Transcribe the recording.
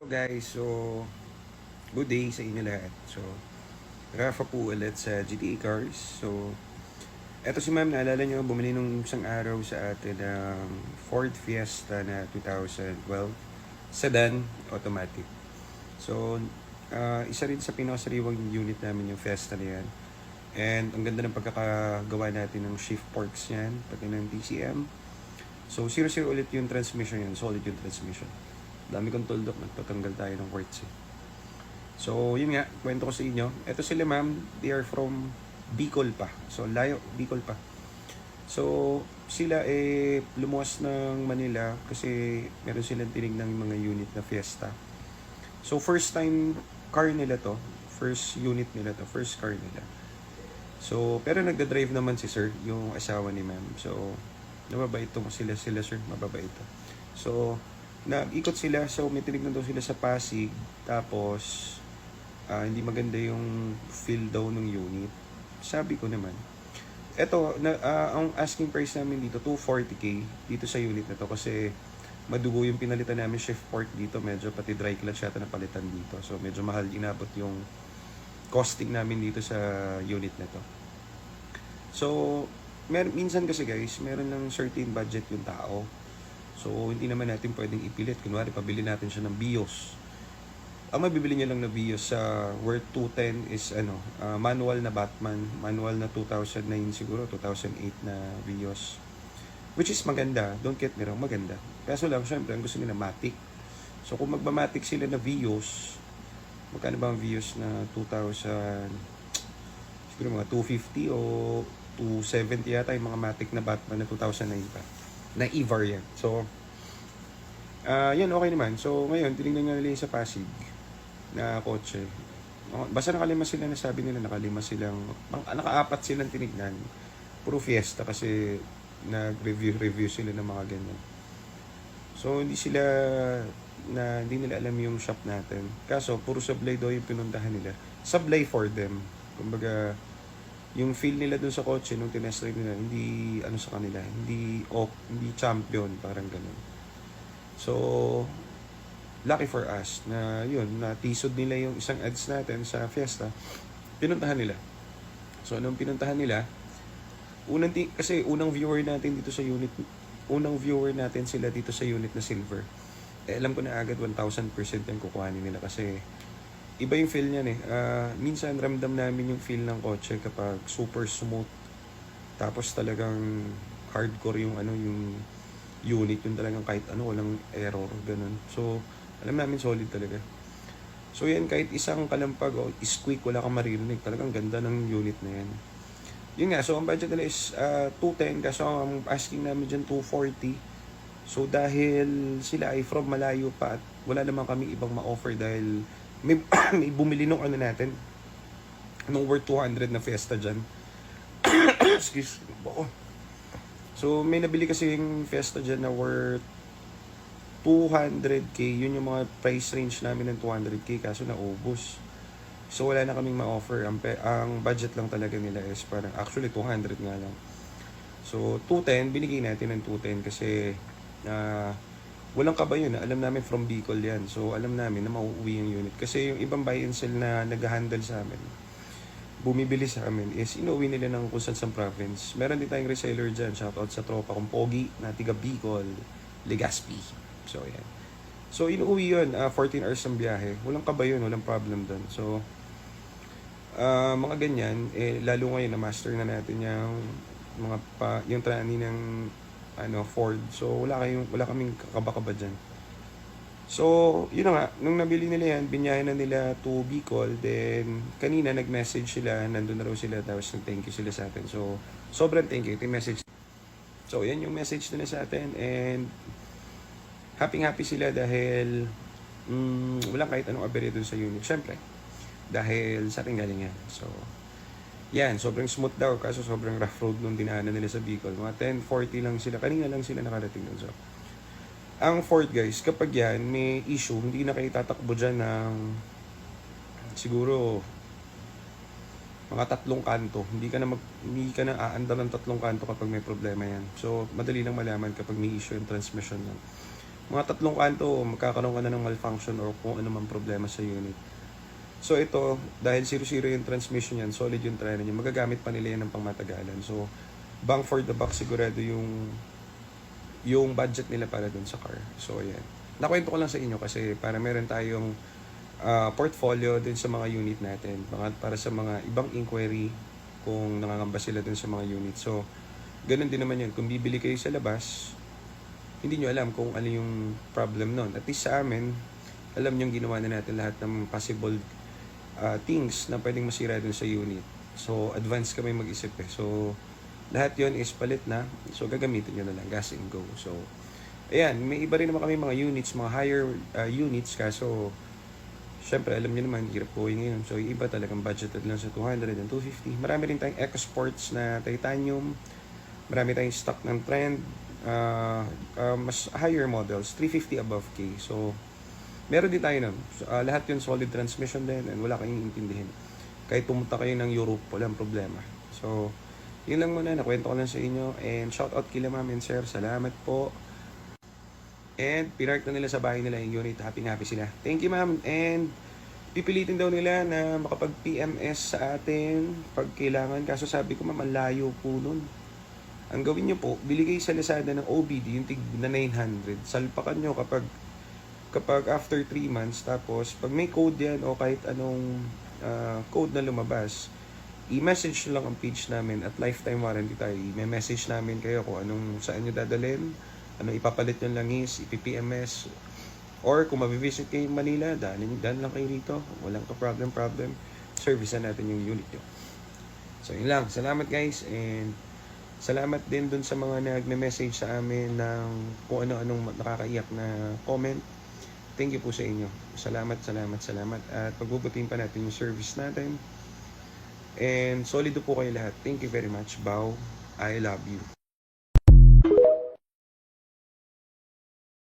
So guys, good day sa inyo lahat. Rafa po ulit sa GTA Cars. Eto si ma'am, naalala nyo, bumili nung isang araw sa atin ng Ford Fiesta na 2012 sedan automatic. So, isa rin sa pinakasariwang unit namin yung Fiesta na yan. And ang ganda ng pagkakagawa natin ng shift forks yan, pati ng TCM. So, 0-0 ulit yung transmission yan, solid yung transmission. Dami kong tuldok, nagtatanggal tayo ng quartz eh. So, yun nga, kwento ko sa inyo. Ito sila ma'am, they are from Bicol pa. So, layo, Bicol pa. So, sila lumuwas ng Manila kasi meron silang tinignan ng mga unit na Fiesta. So, first time car nila to. First unit nila to. First car nila. So, pero nagda-drive naman si sir, yung asawa ni ma'am. So, mababait to sila sir, mababait to. So, nag-ikot sila, so may tinignan daw sila sa Pasig, tapos hindi maganda yung feel daw ng unit. Sabi ko naman, eto, ang asking price namin dito, 240k dito sa unit na to kasi madugo yung pinalitan namin shift port dito, medyo pati dry clutch yata na palitan dito. So medyo mahal inabot yung costing namin dito sa unit na to. So, minsan kasi guys, meron ng certain budget yung tao. So, hindi naman natin pwedeng ipilit. Kunwari, pabili natin siya ng BIOS. Ang mabibili niya lang na BIOS sa worth 210 is manual na Batman. Manual na 2009 siguro, 2008 na BIOS. Which is maganda. Don't get me wrong, maganda. Kaso lang, syempre, ang gusto nila Matic. So, kung magba-Matic sila na BIOS, magkano ba ang BIOS na 2000? Siguro mga 250 o 270 yata yung mga Matic na Batman na 2009 pa. Na e-variant. So, yan, okay naman. So, ngayon, tinignan nga nila sa Pasig na kotse. Basta nakalima sila, nasabi nila nakalima silang, naka-apat silang tinignan. Puro Fiesta kasi nag-review sila ng mga ganyan. So, hindi nila alam yung shop natin. Kaso, puro sablay daw yung pinuntahan nila. Sablay for them. Kumbaga, yung feel nila dun sa kotse nung tinest drive nila, hindi sa kanila, hindi champion, parang ganun. So, lucky for us na yun, natisod nila yung isang ads natin sa Fiesta, pinuntahan nila. So, anong pinuntahan nila? Kasi unang viewer natin sila dito sa unit na silver. Alam ko na agad 1,000% yung kukuhanin nila kasi iba yung feel niyan eh. Minsan ramdam namin yung feel ng kotse kapag super smooth. Tapos talagang hardcore yung yung unit, yung talagang kahit walang error, ganun. So, alam namin solid talaga. So yan, kahit isang kalampag o squeak, wala kang maririnig. Talagang ganda ng unit na yan. Yun nga, so ang budget nila is 210, kaso ang asking namin dyan 240. So dahil sila ay from malayo pa at wala naman kami ibang ma-offer dahil may bumili nung natin nung worth 200 na Fiesta dyan. Excuse me. So may nabili kasi yung Fiesta dyan na worth 200k. Yun yung mga price range namin ng 200k kaso naubos. So wala na kaming ma-offer. Ang budget lang talaga nila is parang actually 200 nga lang. So 210, binigay natin ng 210 kasi walang kabayo na. Alam namin from Bicol yan. So, alam namin na mauuwi yung unit. Kasi yung ibang buy and sell na nag-handle sa amin, bumibili sa amin, is inuwi nila ng kung saan province. Meron din tayong reseller dyan. Shoutout sa tropa kong Pogi na tiga Bicol, Legazpi. So, yan. So, inuwi yun. 14 hours ang biyahe. Walang kabayo, walang problem doon. So, mga ganyan, lalo ngayon na master na natin yung trani ng Ford. So, wala kaming kakaba-kaba dyan. So, yun na nga. Nung nabili nila yan, binyahin na nila to Bicol. Then, kanina nag-message sila. Nandun na raw sila. Tapos nag-thank you sila sa atin. So, sobrang thank you. Ito yung message. So, yan yung message nila sa atin. And, happy sila dahil walang kahit anong aberya dun sa unit. Siyempre, dahil sa ating galing yan. So, yan, sobrang smooth daw kaso sobrang rough road nung dinaanan nila sa Bicol. Mga 10:40 lang sila. Kanina lang sila nakarating doon. So, ang Ford guys, kapag yan may issue, hindi na kayo tatakbo dyan ng siguro mga 3 kanto. Hindi ka na aandar ng 3 kanto kapag may problema yan. So, madali lang malaman kapag may issue yung transmission yan. mga 3 kanto, magkakaroon ka na ng malfunction or kung ano man problema sa unit. So ito, dahil 0-0 yung transmission yan, solid yung treno niya, magagamit pa nila yan ng pangmatagalan. So, bang for the buck sigurado yung budget nila para dun sa car. So, ayan. Nakwento ko lang sa inyo kasi para meron tayong portfolio dun sa mga unit natin. Para sa mga ibang inquiry kung nangangamba sila dun sa mga unit. So, ganun din naman yun. Kung bibili kayo sa labas, hindi nyo alam kung ano yung problem nun. At least sa amin, alam nyo ginawa na natin lahat ng possible things na pwedeng masira dun sa unit. So, advance kami mag-isip eh. So, lahat yon is palit na. So, gagamitin nyo na lang. Gas and go. So, ayan. May iba rin naman kami mga units, mga higher units. Kaso, syempre, alam nyo naman, hirap po ngayon. So, yung iba talagang budgeted lang sa 200 and 250. Marami rin tayong EcoSports na titanium. Marami tayong stock ng trend. Mas higher models, 350 above K. So, meron din tayo nun. So, lahat yun solid transmission din and wala kayong intindihin. Kahit pumunta kayo ng Europe, walang problema. So, yun lang muna, nakwento ko lang sa inyo. And shout out kila ma'am and sir, salamat po. And pinark na nila sa bahay nila yung unit, happy sila. Thank you ma'am. And pipilitin daw nila na makapag-PMS sa atin pag kailangan. Kaso sabi ko ma'am, ang layo po nun. Ang gawin nyo po, bili kayo sa Lazada ng OBD, yung tig na 900. Salpakan nyo kapag after 3 months, tapos pag may code yan o kahit anong code na lumabas, i-message lang ang page namin at lifetime warranty tayo. I-message namin kayo kung saan nyo dadalhin, ano ipapalit nyo lang is, ipipms, or kung mabivisit kayo in Manila, daan lang kayo rito, walang problem, service na natin yung unit nyo. So yun lang, salamat guys, and salamat din dun sa mga nagme-message sa amin ng kung ano-anong nakakaiyak na comment. Thank you po sa inyo. Salamat. At pagbubutihin pa natin yung service natin. And solido po kayo lahat. Thank you very much. Bow. I love you.